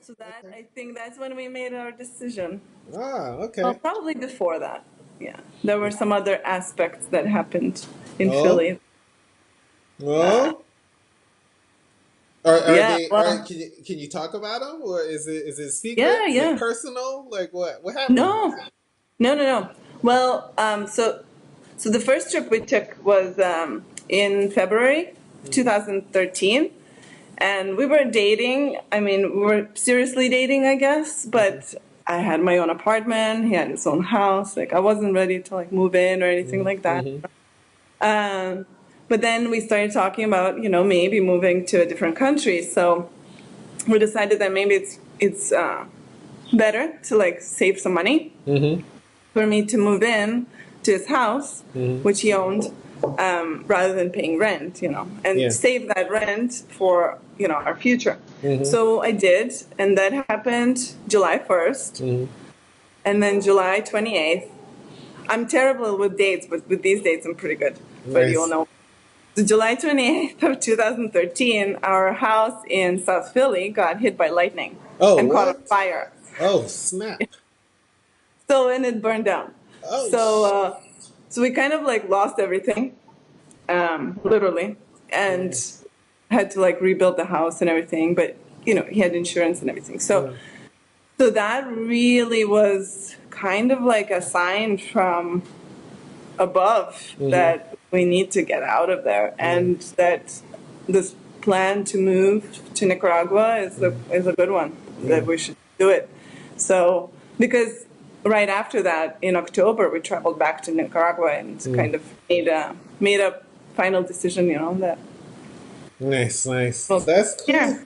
So that Okay. I think that's when we made our decision. Ah, Well, okay. probably before that. Yeah, there were some other aspects that happened in Oh, Philly. Uh, well, are yeah, they? well, Can you talk about them, or is it yeah, secret? Is it yeah. personal? Like what happened? No, no. Well, so the first trip we took was in February Hmm. 2013, and we were dating. I mean, we were seriously dating, I guess, Hmm. but I had my own apartment. He had his own house. Like, I wasn't ready to like move in or anything Hmm. like that. Hmm. Um, but then we started talking about, maybe moving to a different country. So we decided that maybe it's better to like save some money Hmm. for me to move in to his house, Hmm. which he owned, rather than paying rent, and Yeah. save that rent for, our future. Hmm. So I did, and that happened July 1st, Hmm. and then July 28th. I'm terrible with dates, but with these dates, I'm pretty good, but you'll Nice. know. So July 28th of 2013, our house in South Philly got hit by lightning Oh, and caught on what? fire. Oh, snap. So, and it burned down. Oh, So, so we kind of like lost everything, literally, and yeah. had to like rebuild the house and everything. But he had insurance and everything. So, Yeah. so that really was kind of like a sign from above Hmm. that we need to get out of there, Yeah. and that this plan to move to Nicaragua is a good one. Yeah. That we should do it. So because right after that, in October, we traveled back to Nicaragua and Mm. kind of made a final decision. That Nice, nice. well, That's yeah, cool.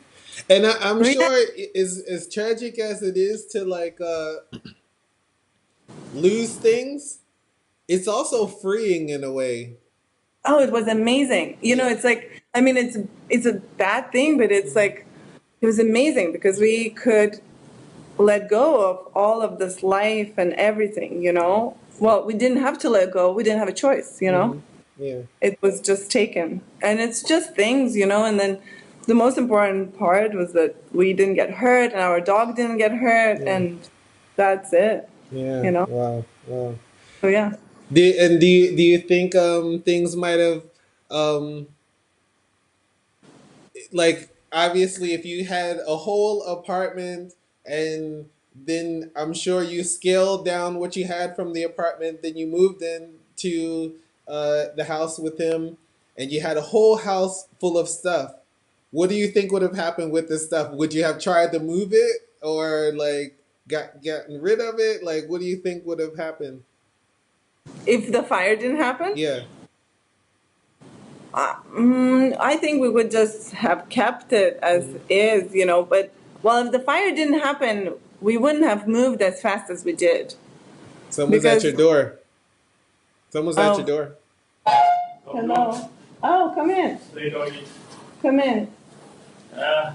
And I'm yeah. sure as tragic as it is to like lose things, it's also freeing in a way. Oh, it was amazing. Yeah. It's like, I mean, it's a bad thing, but it's Mhm. like it was amazing because we could let go of all of this life and everything. Well, we didn't have to let go. We didn't have a choice. Mhm. Yeah. It was just taken. And it's just things. And then the most important part was that we didn't get hurt and our dog didn't get hurt. Yeah. And that's it, Yeah. you know? Wow. Wow. So, yeah. Do you think things might have um like obviously if you had a whole apartment and then I'm sure you scaled down what you had from the apartment, then you moved in to the house with him and you had a whole house full of stuff. What do you think would have happened with this stuff? Would you have tried to move it or like gotten rid of it? Like what do you think would have happened? If the fire didn't happen, Yeah. I think we would just have kept it as Mhm. is. But, well, if the fire didn't happen, we wouldn't have moved as fast as we did. Someone's at your Because, door. Someone's at your oh, door. hello. Oh, come in. Hey, doggy. Come in. Uh,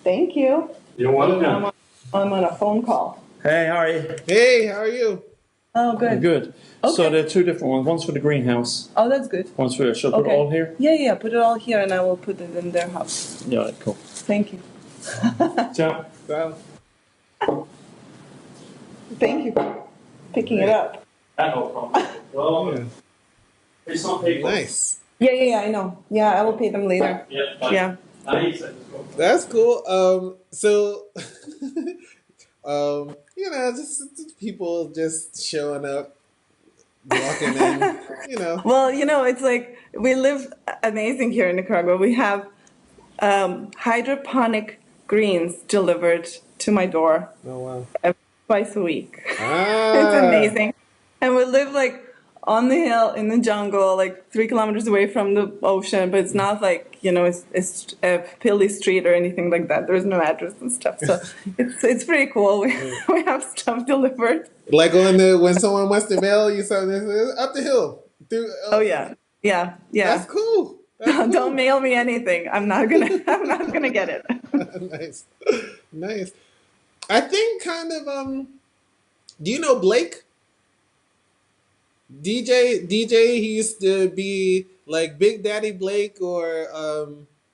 Thank you. you're I'm welcome. on, I'm on a phone call. Hey, how are you? Hey, how are you? Oh, I'm good. good. So Okay. there are two different ones. One's for the greenhouse. Oh, that's good. One's for. Shall I put it Okay. all here? Yeah, yeah. Put it all here, and I will put it in their house. Yeah, right, cool. Thank you. Ciao. Well, Thank you for picking it right. up. No problem. Well, Yeah. it's not people. Nice. Yeah, yeah, yeah. I know. Yeah, I will pay them later. Yeah, fine. Yeah. Nice. That's cool. So, just people just showing up, walking in. You know. Well, it's like we live amazing here in Nicaragua. We have hydroponic greens delivered to my door Oh wow. twice a week. It's Ah. amazing. And we live like on the hill in the jungle, like 3 kilometers away from the ocean, but it's not like, it's a hilly street or anything like that. There's no address and stuff. So it's pretty cool. We, Yeah. we have stuff delivered. Like when someone wants to mail you something, it's up the hill. Through. Oh yeah. Yeah. That's Yeah. cool. That's Don't cool. mail me anything. I'm not gonna get it. Nice. Nice. I think kind of Do you know Blake? DJ, he used to be like Big Daddy Blake or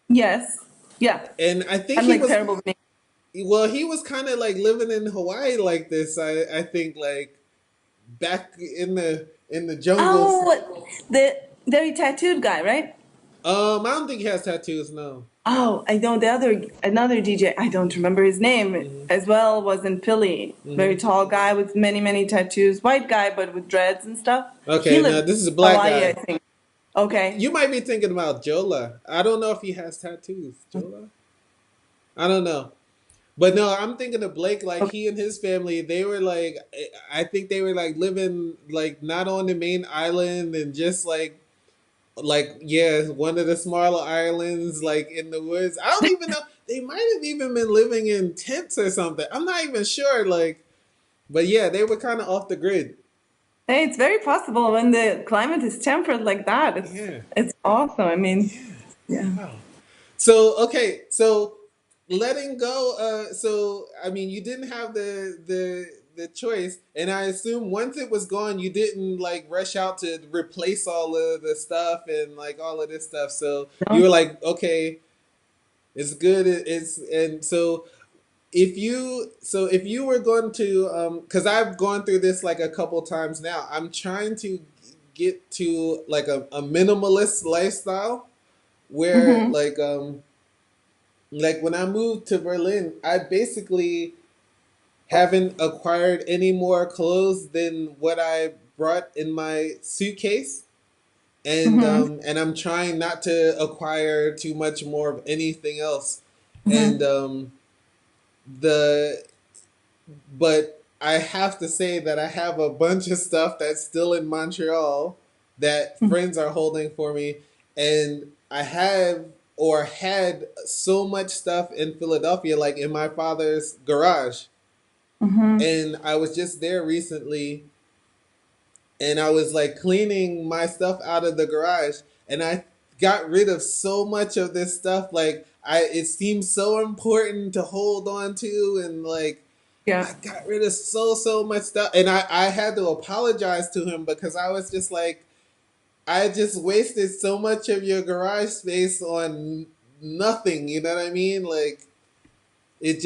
Yes. Yeah, And I think I'm he like was, terrible with names. well, he was kind of like living in Hawaii like this. I think like back in the jungles. Oh, the very tattooed guy, right? I don't think he has tattoos. No. Oh, I know the other another DJ. I don't remember his name Hmm. as well. Was in Philly. Very Hmm. tall guy with many tattoos. White guy, but with dreads and stuff. He Okay, now lived this is a black Hawaii, I guy. think. Okay. You might be thinking about Jola. I don't know if he has tattoos. Jola? I don't know. But no, I'm thinking of Blake. Like Okay. he and his family, they were like, I think they were like living like not on the main island and just like yeah, one of the smaller islands, like in the woods. I don't even know. They might have even been living in tents or something. I'm not even sure. Like, but yeah, they were kind of off the grid. Hey, it's very possible when the climate is temperate like that. Yeah. It's awesome. I mean, yeah. Wow. So okay, so letting go. So I mean, you didn't have the choice, and I assume once it was gone, you didn't like rush out to replace all of the stuff and like all of this stuff. So you No? were like, okay, it's good. It's and so if you were going to because I've gone through this like a couple times now. I'm trying to get to like a minimalist lifestyle where Mm-hmm. like when I moved to Berlin, I basically haven't acquired any more clothes than what I brought in my suitcase. Mm-hmm. And I'm trying not to acquire too much more of anything else. And Mm-hmm. the but I have to say that I have a bunch of stuff that's still in Montreal that friends are holding for me, and I have or had so much stuff in Philadelphia, like in my father's garage. Mm-hmm. And I was just there recently, and I was like cleaning my stuff out of the garage, and I got rid of so much of this stuff. Like it seems so important to hold on to, and like Yeah. I got rid of so much stuff, and I had to apologize to him because I was just like, I just wasted so much of your garage space on nothing. You know what I mean? Like it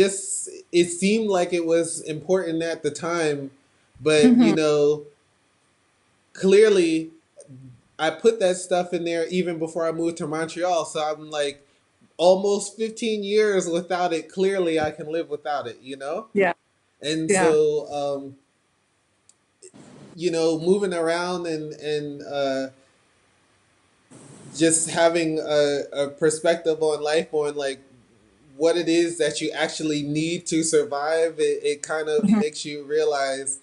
seemed like it was important at the time, but Mm-hmm. clearly I put that stuff in there even before I moved to Montreal. So I'm like almost 15 years without it. Clearly, I can live without it. Yeah. And Yeah. so moving around and just having a perspective on life on like what it is that you actually need to survive, it kind of Mm-hmm. makes you realize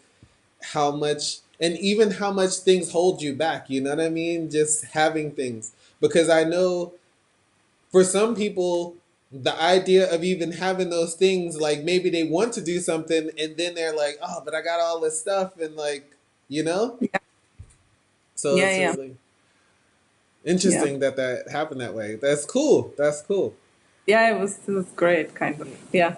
how much and even how much things hold you back. You know what I mean? Just having things. Because I know for some people, the idea of even having those things, like maybe they want to do something and then they're like, oh, but I got all this stuff and like, you know? Yeah. So Yeah. it's Yeah. really Yeah. interesting that happened that way. That's cool. That's cool. Yeah. It was great, kind of. Yeah.